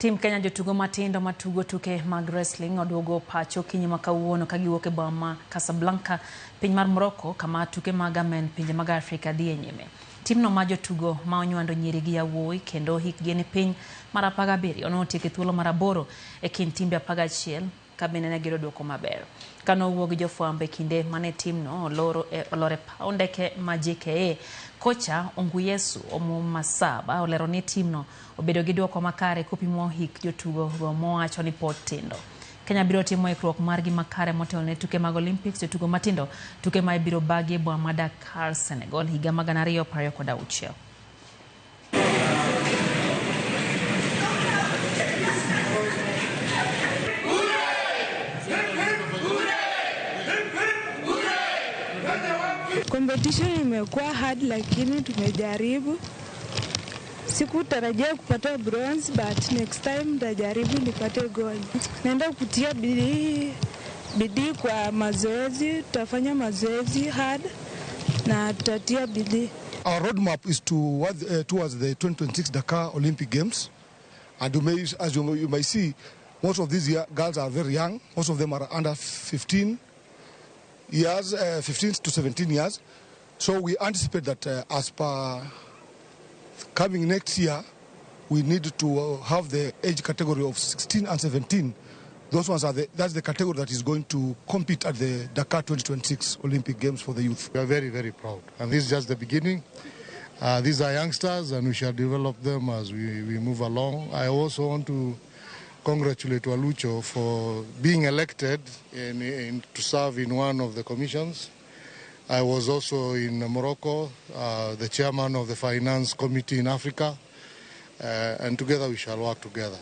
Tim Kenya jotugo matindo matugo tuke mag wrestling oduogo pacho kinyuma kawuono ka giwuok e boma Casablanca piny mar Morocco kama tuke mag amen pinje mag Afrika dhie nyime. Timno ma jotugo ma onywando nyiri gi yawuoyi kendo hikgi ni piny mar 17 notieko e thuolo mar 8 e kind timbe 11 ka bende ne giro duoko maber. Kanowuo gi jofwambo e kinde mane timno olore paw ndeke ma JKA, kocha Onguyesu Omumasaba olero ni timno obedo gi duoko makare kopimo hik jotugo go mowacho ni pod tindo. Kenya biro timo ikruok margi makare motelo ne tuke mag Olympics jotugo matindo, tuke ma ibiro bagi e boma Dakar, Senegal higa mag 2026. Competition imekuwa hard lakini tumejaribu. Sikutarajia kupata bronze but next time nitajaribu nipate gold. Naenda kutia bidii kwa mazoezi, tutafanya mazoezi hard na tutatia bidii. Our roadmap is towards the 2026 Dakar Olympic Games. And as you may see, most of these girls are very young. Most of them are under 15 years, 15 to 17 years. So we anticipate that as per coming next year, we need to have the age category of 16 and 17. Those ones that's the category that is going to compete at the Dakar 2026 Olympic Games for the youth. We are very, very proud. And this is just the beginning. These are youngsters and we shall develop them as we move along. I also want to congratulate Walucho for being elected to serve in one of the commissions. I was also in Morocco, the chairman of the Finance Committee in Africa, and together we shall work together.